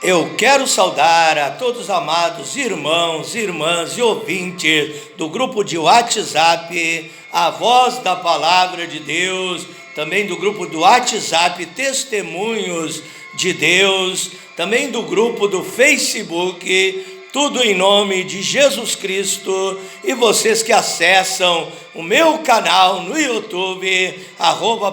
Eu quero saudar a todos os amados irmãos, irmãs e ouvintes do grupo de WhatsApp, A Voz da Palavra de Deus, também do grupo do WhatsApp Testemunhos de Deus, também do grupo do Facebook, tudo em nome de Jesus Cristo, e vocês que acessam o meu canal no YouTube,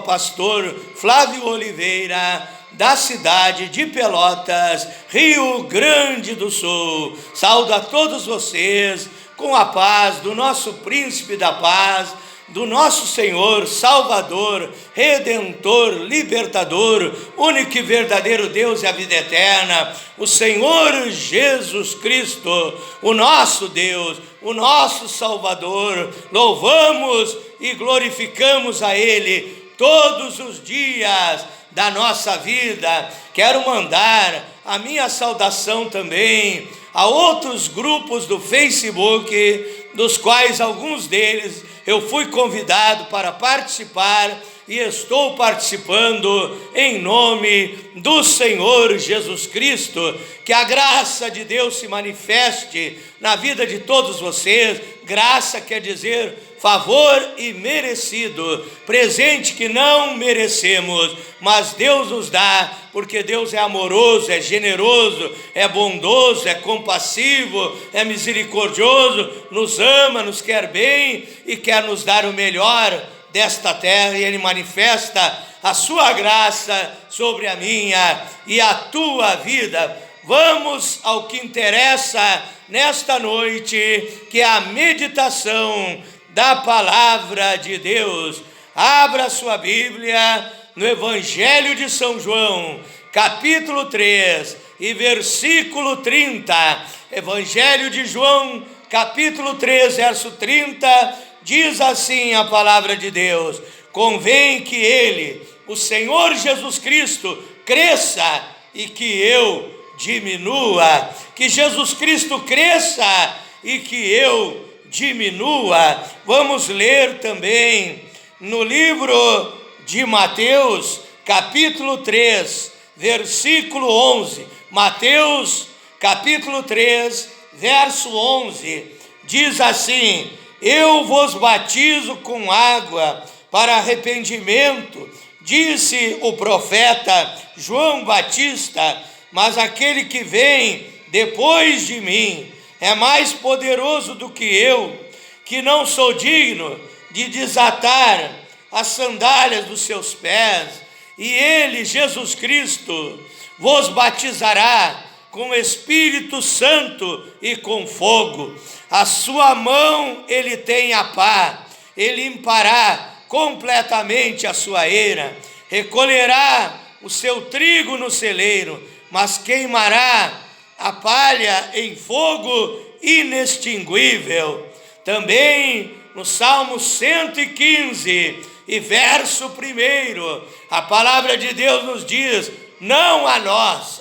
@pastor Flávio Oliveira, da cidade de Pelotas, Rio Grande do Sul. Saúdo a todos vocês com a paz do nosso Príncipe da Paz, do nosso Senhor, Salvador, Redentor, Libertador, único e verdadeiro Deus e a vida eterna, o Senhor Jesus Cristo, o nosso Deus, o nosso Salvador. Louvamos e glorificamos a Ele todos os dias da nossa vida. Quero mandar a minha saudação também a outros grupos do Facebook, dos quais alguns deles eu fui convidado para participar e estou participando em nome do Senhor Jesus Cristo. Que a graça de Deus se manifeste na vida de todos vocês. Graça quer dizer favor imerecido, presente que não merecemos, mas Deus nos dá, porque Deus é amoroso, é generoso, é bondoso, é compassivo, é misericordioso, nos ama, nos quer bem e quer nos dar o melhor desta terra, e Ele manifesta a sua graça sobre a minha e a tua vida. Vamos ao que interessa nesta noite, que é a meditação da palavra de Deus. Abra sua Bíblia no Evangelho de São João, capítulo 3 e versículo 30. Evangelho de João, capítulo 3, verso 30, diz assim a palavra de Deus: convém que Ele, o Senhor Jesus Cristo, cresça e que eu diminua. Que Jesus Cristo cresça e que eu diminua. Vamos ler também no livro de Mateus, capítulo 3, versículo 11. Mateus, capítulo 3, verso 11, diz assim: eu vos batizo com água para arrependimento, disse o profeta João Batista, mas aquele que vem depois de mim é mais poderoso do que eu, que não sou digno de desatar as sandálias dos seus pés. E Ele, Jesus Cristo, vos batizará com o Espírito Santo e com fogo. A sua mão Ele tem a pá, Ele limpará completamente a sua eira, recolherá o seu trigo no celeiro, mas queimará a palha em fogo inextinguível. Também no Salmo 115 e verso 1, a palavra de Deus nos diz: não a nós,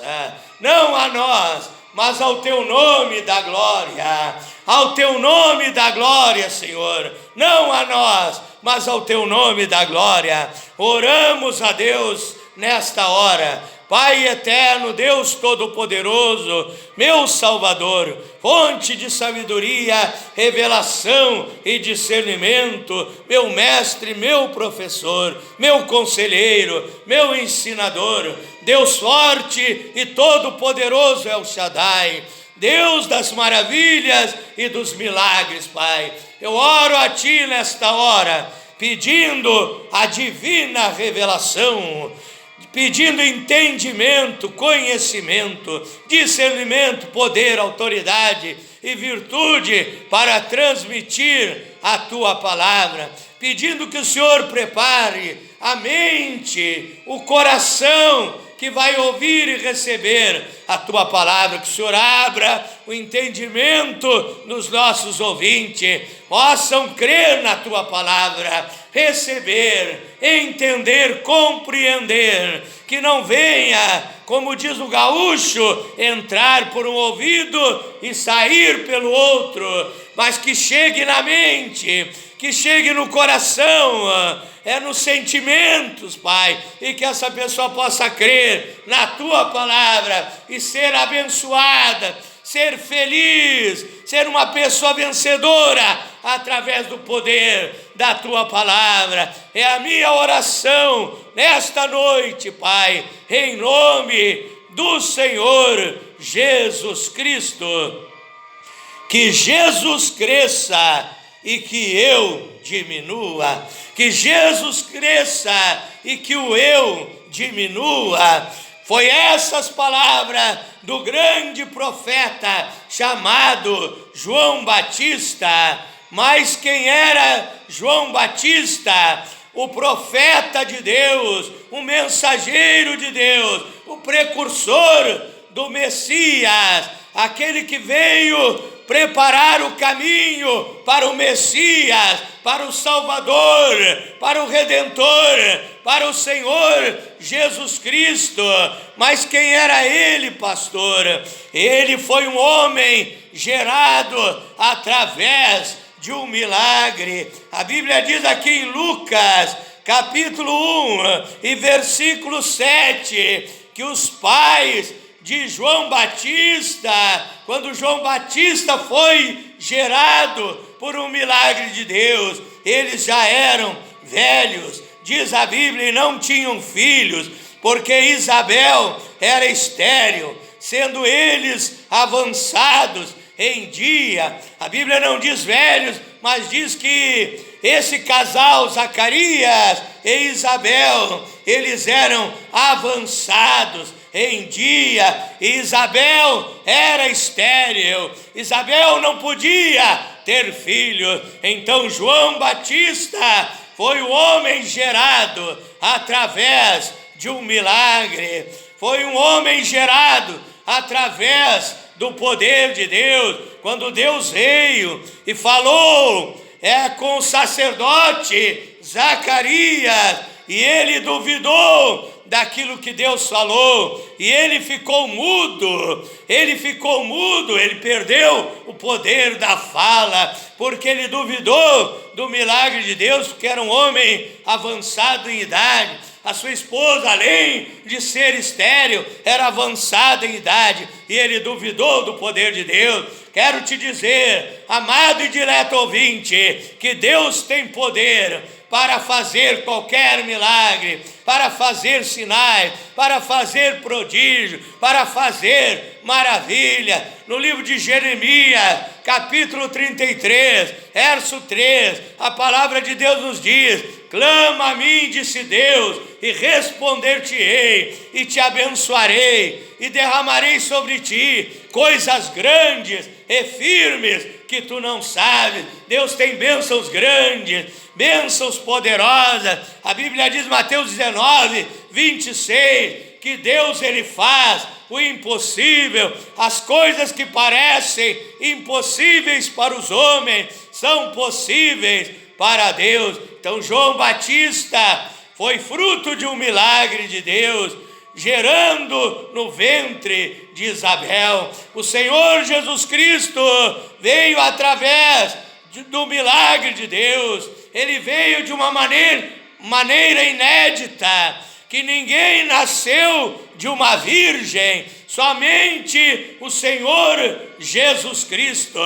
mas ao teu nome da glória, ao teu nome da glória, Senhor, não a nós, mas ao teu nome da glória. Oramos a Deus nesta hora. Pai eterno, Deus todo-poderoso, meu Salvador, fonte de sabedoria, revelação e discernimento, meu mestre, meu professor, meu conselheiro, meu ensinador, Deus forte e todo-poderoso El Shaddai, Deus das maravilhas e dos milagres, Pai. Eu oro a Ti nesta hora, pedindo a divina revelação, pedindo entendimento, conhecimento, discernimento, poder, autoridade e virtude para transmitir a Tua palavra, pedindo que o Senhor prepare a mente, o coração que vai ouvir e receber a Tua palavra, que o Senhor abra o entendimento dos nossos ouvintes, possam crer na Tua palavra, receber, entender, compreender, que não venha, como diz o gaúcho, entrar por um ouvido e sair pelo outro, mas que chegue na mente, que chegue no coração, nos sentimentos, Pai, e que essa pessoa possa crer na Tua palavra e e ser abençoada, ser feliz, ser uma pessoa vencedora através do poder da tua palavra. É a minha oração nesta noite, Pai, em nome do Senhor Jesus Cristo. Que Jesus cresça e que eu diminua. Que Jesus cresça e que o eu diminua. Foi essas palavras do grande profeta chamado João Batista. Mas quem era João Batista? O profeta de Deus, o mensageiro de Deus, o precursor do Messias, aquele que veio preparar o caminho para o Messias, para o Salvador, para o Redentor, para o Senhor Jesus Cristo. Mas quem era ele, pastor? Ele foi um homem gerado através de um milagre. A Bíblia diz aqui em Lucas, capítulo 1 e versículo 7, que os pais de João Batista, quando João Batista foi gerado por um milagre de Deus, eles já eram velhos, diz a Bíblia, e não tinham filhos, porque Isabel era estéril, sendo eles avançados em dia. A Bíblia não diz velhos, mas diz que esse casal, Zacarias e Isabel, eles eram avançados em dia. Isabel era estéril, Isabel não podia ter filho. Então João Batista foi o homem gerado através de um milagre, foi um homem gerado através do poder de Deus. Quando Deus veio e falou com o sacerdote Zacarias, e ele duvidou daquilo que Deus falou, e ele ficou mudo, ele perdeu o poder da fala, porque ele duvidou do milagre de Deus, porque era um homem avançado em idade. A sua esposa, além de ser estéril, era avançada em idade, e ele duvidou do poder de Deus. Quero te dizer, amado e dileto ouvinte, que Deus tem poder para fazer qualquer milagre, para fazer sinais, para fazer prodígio, para fazer maravilha. No livro de Jeremias, capítulo 33, verso 3, a palavra de Deus nos diz: clama a mim, disse Deus, e responder-te-ei, e te abençoarei, e derramarei sobre ti coisas grandes e firmes que tu não sabes. Deus tem bênçãos grandes, bênçãos poderosas. A Bíblia diz, Mateus 19, 26, que Deus ele faz o impossível. As coisas que parecem impossíveis para os homens são possíveis para Deus. Então João Batista foi fruto de um milagre de Deus, gerando no ventre de Isabel. O Senhor Jesus Cristo veio através do milagre de Deus. Ele veio de uma maneira inédita, que ninguém nasceu de uma virgem, somente o Senhor Jesus Cristo,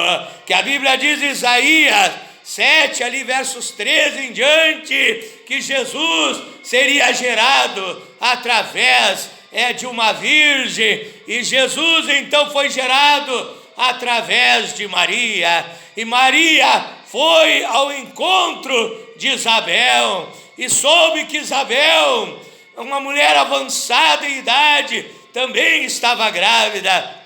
que a Bíblia diz em Isaías 7, ali versos 13 em diante, que Jesus seria gerado através de uma virgem, e Jesus então foi gerado através de Maria, e Maria foi ao encontro de Isabel, e soube que Isabel, uma mulher avançada em idade, também estava grávida.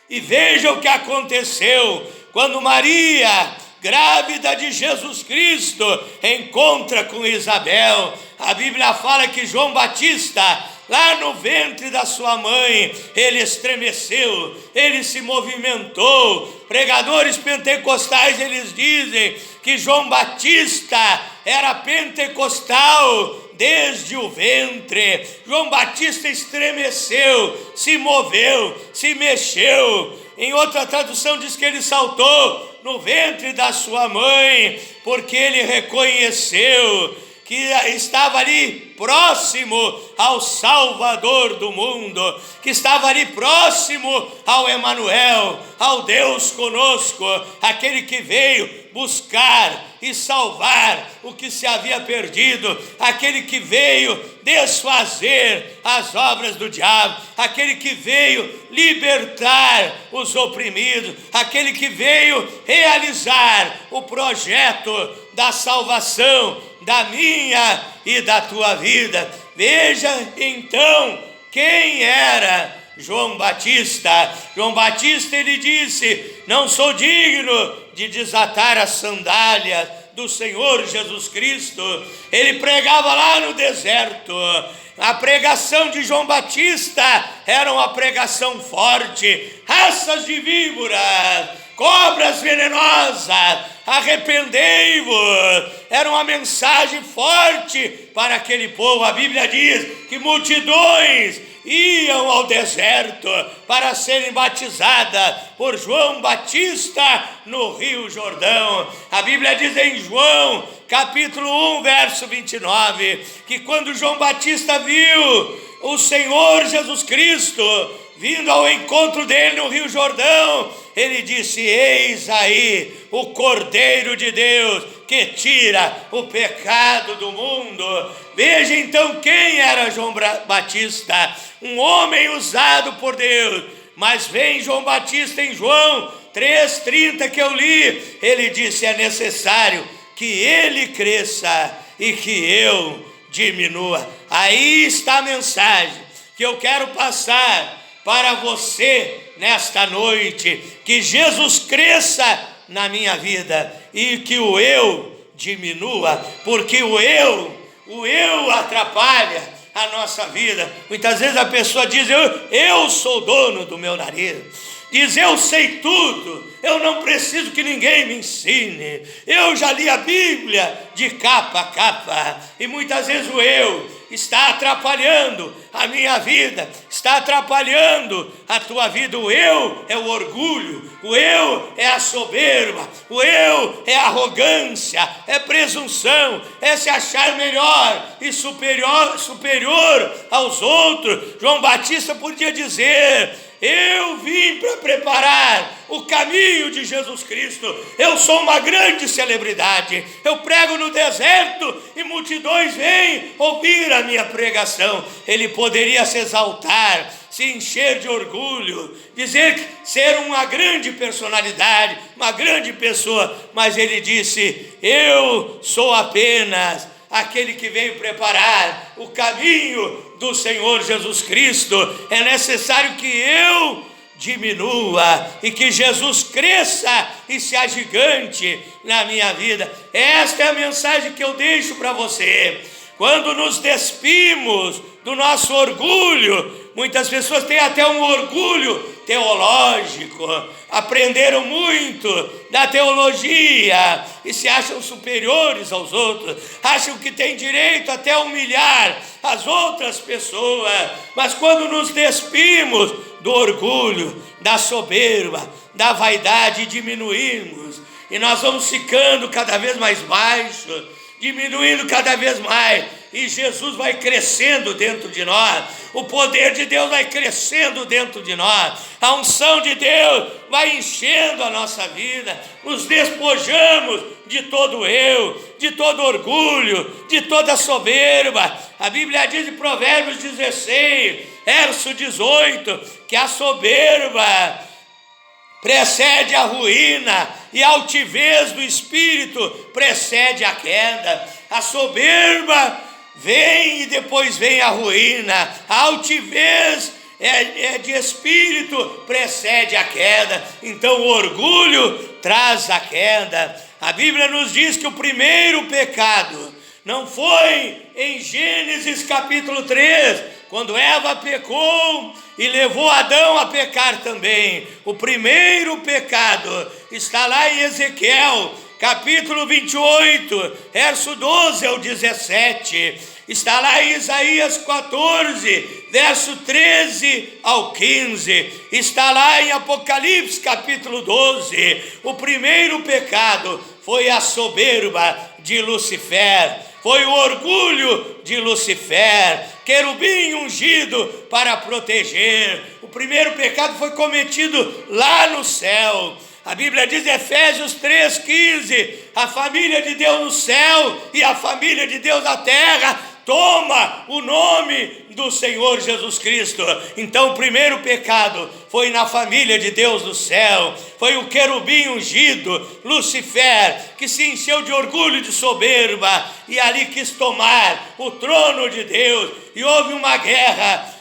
E veja o que aconteceu quando Maria, grávida de Jesus Cristo, encontra com Isabel. A Bíblia fala que João Batista, lá no ventre da sua mãe, ele estremeceu, ele se movimentou. Pregadores pentecostais, eles dizem que João Batista era pentecostal desde o ventre. João Batista estremeceu, se moveu, se mexeu. Em outra tradução diz que ele saltou no ventre da sua mãe, porque ele reconheceu que estava ali próximo ao Salvador do mundo, que estava ali próximo ao Emanuel, ao Deus conosco, aquele que veio buscar e salvar o que se havia perdido, aquele que veio desfazer as obras do diabo, aquele que veio libertar os oprimidos, aquele que veio realizar o projeto da salvação da minha e da tua vida. Veja então quem era João Batista. João Batista, ele disse: não sou digno de desatar as sandálias do Senhor Jesus Cristo. Ele pregava lá no deserto. A pregação de João Batista era uma pregação forte: raças de víboras, cobras venenosas, arrependei-vos. Era uma mensagem forte para aquele povo. A Bíblia diz que multidões iam ao deserto para serem batizadas por João Batista no Rio Jordão. A Bíblia diz em João, capítulo 1, verso 29, que quando João Batista viu o Senhor Jesus Cristo vindo ao encontro dele no Rio Jordão, ele disse: eis aí o Cordeiro de Deus que tira o pecado do mundo. Veja então quem era João Batista, um homem usado por Deus. Mas vem João Batista em João 3,30 que eu li, ele disse: é necessário que ele cresça e que eu diminua. Aí está a mensagem que eu quero passar para você nesta noite: que Jesus cresça na minha vida e que o eu diminua, porque o eu atrapalha a nossa vida. Muitas vezes a pessoa diz: eu sou dono do meu nariz, diz: eu sei tudo, eu não preciso que ninguém me ensine, eu já li a Bíblia de capa a capa. E muitas vezes o eu está atrapalhando a minha vida, está atrapalhando a tua vida. O eu é o orgulho, o eu é a soberba, o eu é a arrogância, é presunção, é se achar melhor e superior aos outros. João Batista podia dizer: eu vim para preparar o caminho de Jesus Cristo. Eu sou uma grande celebridade. Eu prego no deserto e multidões vêm ouvir a minha pregação. Ele poderia se exaltar, se encher de orgulho, dizer ser uma grande personalidade, uma grande pessoa. Mas ele disse: eu sou apenas aquele que veio preparar o caminho do Senhor Jesus Cristo. É necessário que eu diminua e que Jesus cresça e se agigante na minha vida. Esta é a mensagem que eu deixo para você. Quando nos despimos do nosso orgulho, muitas pessoas têm até um orgulho teológico, aprenderam muito da teologia e se acham superiores aos outros, acham que têm direito até a humilhar as outras pessoas. Mas quando nos despimos do orgulho, da soberba, da vaidade, diminuímos, e nós vamos ficando cada vez mais baixos, diminuindo cada vez mais, e Jesus vai crescendo dentro de nós, o poder de Deus vai crescendo dentro de nós, a unção de Deus vai enchendo a nossa vida, nos despojamos de todo eu, de todo orgulho, de toda soberba. A Bíblia diz em Provérbios 16, verso 18, que a soberba precede a ruína e a altivez do espírito precede a queda. A soberba vem e depois vem a ruína. A altivez de espírito precede a queda. Então o orgulho traz a queda. A Bíblia nos diz que o primeiro pecado não foi em Gênesis capítulo 3, quando Eva pecou e levou Adão a pecar também. O primeiro pecado está lá em Ezequiel, capítulo 28, verso 12 ao 17. Está lá em Isaías 14, verso 13 ao 15. Está lá em Apocalipse, capítulo 12. O primeiro pecado foi a soberba de Lucifer. foi o orgulho de Lucifer, querubim ungido para proteger. O primeiro pecado foi cometido lá no céu. A Bíblia diz em Efésios 3,15, a família de Deus no céu e a família de Deus na terra toma o nome do Senhor Jesus Cristo. Então o primeiro pecado foi na família de Deus no céu, foi o querubim ungido, Lucifer, que se encheu de orgulho e de soberba, e ali quis tomar o trono de Deus, e houve uma guerra,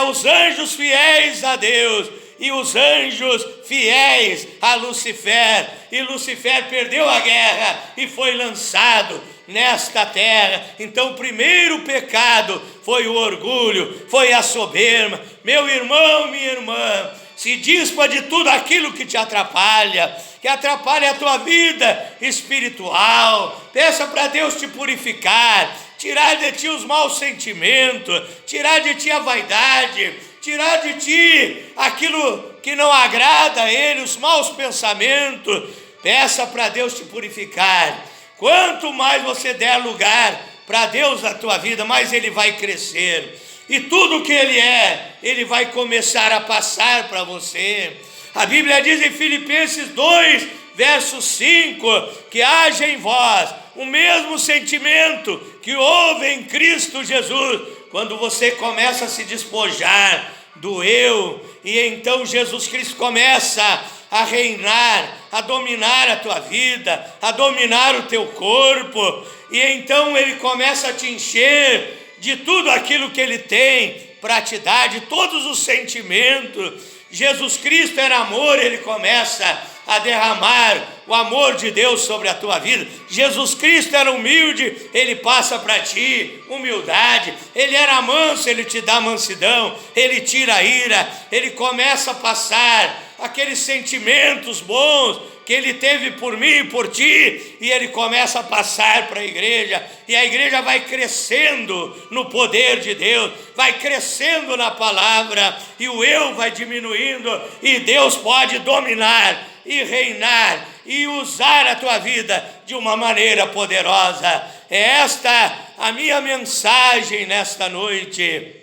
os anjos fiéis a Deus, e os anjos fiéis a Lucifer, e Lucifer perdeu a guerra e foi lançado nesta terra. Então o primeiro pecado foi o orgulho, foi a soberba. Meu irmão, minha irmã, se dispa de tudo aquilo que te atrapalha, que atrapalha a tua vida espiritual. Peça para Deus te purificar, tirar de ti os maus sentimentos, tirar de ti a vaidade, tirar de ti aquilo que não agrada a Ele, os maus pensamentos. Peça para Deus te purificar. Quanto mais você der lugar para Deus na tua vida, mais Ele vai crescer. E tudo que Ele é, Ele vai começar a passar para você. A Bíblia diz em Filipenses 2, verso 5, que haja em vós o mesmo sentimento que houve em Cristo Jesus. Quando você começa a se despojar do eu, e então Jesus Cristo começa a reinar, a dominar a tua vida, a dominar o teu corpo, e então Ele começa a te encher de tudo aquilo que Ele tem para te dar, de todos os sentimentos. Jesus Cristo era amor, Ele começa a derramar o amor de Deus sobre a tua vida. Jesus Cristo era humilde, Ele passa para ti humildade. Ele era manso, Ele te dá mansidão. Ele tira a ira, Ele começa a passar aqueles sentimentos bons que Ele teve por mim e por ti, e Ele começa a passar para a igreja, e a igreja vai crescendo no poder de Deus, vai crescendo na palavra, e o eu vai diminuindo, e Deus pode dominar e reinar e usar a tua vida de uma maneira poderosa. É esta a minha mensagem nesta noite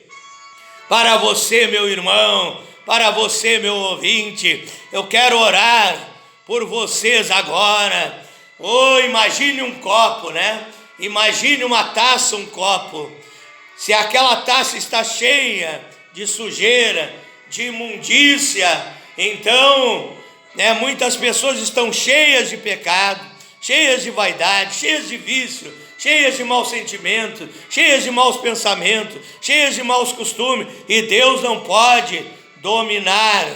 para você, meu irmão, para você, meu ouvinte. Eu quero orar por vocês agora. Imagine um copo, né? Imagine uma taça, um copo. Se aquela taça está cheia de sujeira, de imundícia, então muitas pessoas estão cheias de pecado, cheias de vaidade, cheias de vício, cheias de maus sentimentos, cheias de maus pensamentos, cheias de maus costumes, e Deus não pode dominar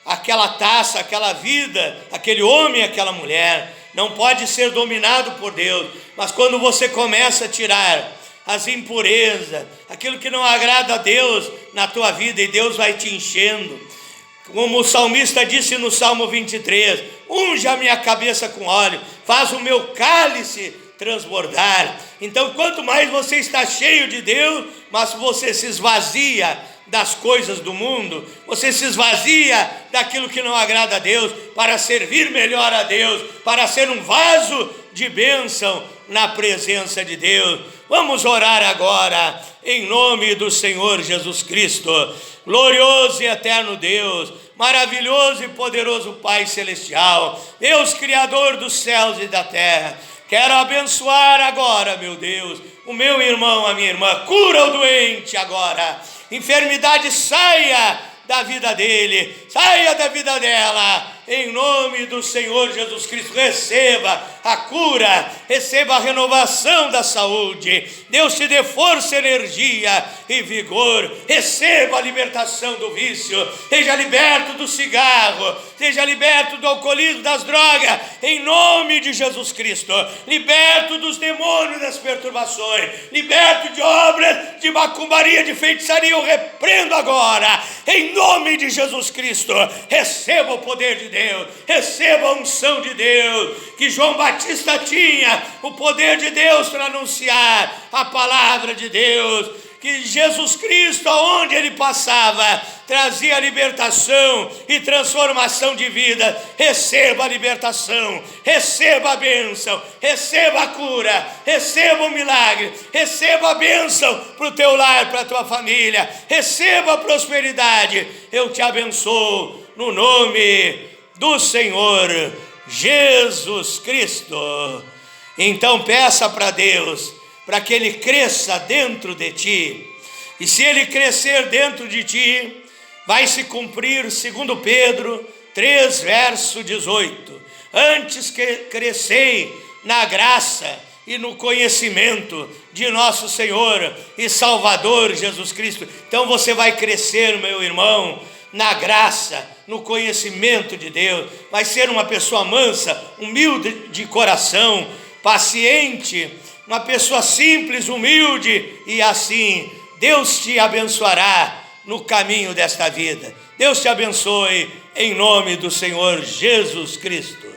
aquela taça, aquela vida, aquele homem, aquela mulher. Não pode ser dominado por Deus. Mas quando você começa a tirar as impurezas, aquilo que não agrada a Deus na tua vida, e Deus vai te enchendo, como o salmista disse no Salmo 23, unge a minha cabeça com óleo, faz o meu cálice transbordar. Então quanto mais você está cheio de Deus, mas você se esvazia das coisas do mundo, você se esvazia daquilo que não agrada a Deus, para servir melhor a Deus, para ser um vaso de bênção na presença de Deus. Vamos orar agora, em nome do Senhor Jesus Cristo. Glorioso e eterno Deus, maravilhoso e poderoso Pai Celestial, Deus Criador dos céus e da terra, quero abençoar agora, meu Deus, o meu irmão, a minha irmã. Cura o doente agora, enfermidade saia da vida dele, saia da vida dela, em nome do Senhor Jesus Cristo. Receba a cura, receba a renovação da saúde. Deus te dê força, energia e vigor. Receba a libertação do vício, seja liberto do cigarro, seja liberto do alcoolismo, das drogas, em nome de Jesus Cristo. Liberto dos demônios, das perturbações, liberto de obras de macumbaria, de feitiçaria. Eu repreendo agora, em nome de Jesus Cristo. Receba o poder de Deus, receba a unção de Deus, que João Batista tinha o poder de Deus para anunciar a palavra de Deus. que Jesus Cristo, aonde ele passava, trazia libertação e transformação de vida. Receba a libertação, receba a bênção, receba a cura, receba o milagre, receba a bênção para o teu lar, para a tua família, receba a prosperidade. Eu te abençoo no nome do Senhor Jesus Cristo. Então peça para Deus, para que Ele cresça dentro de ti. E se Ele crescer dentro de ti, vai se cumprir, segundo Pedro 3, verso 18. Antes que crescei na graça e no conhecimento de nosso Senhor e Salvador Jesus Cristo. Então você vai crescer, meu irmão, na graça, no conhecimento de Deus. Vai ser uma pessoa mansa, humilde de coração, paciente, uma pessoa simples, humilde, e assim Deus te abençoará no caminho desta vida. Deus te abençoe em nome do Senhor Jesus Cristo.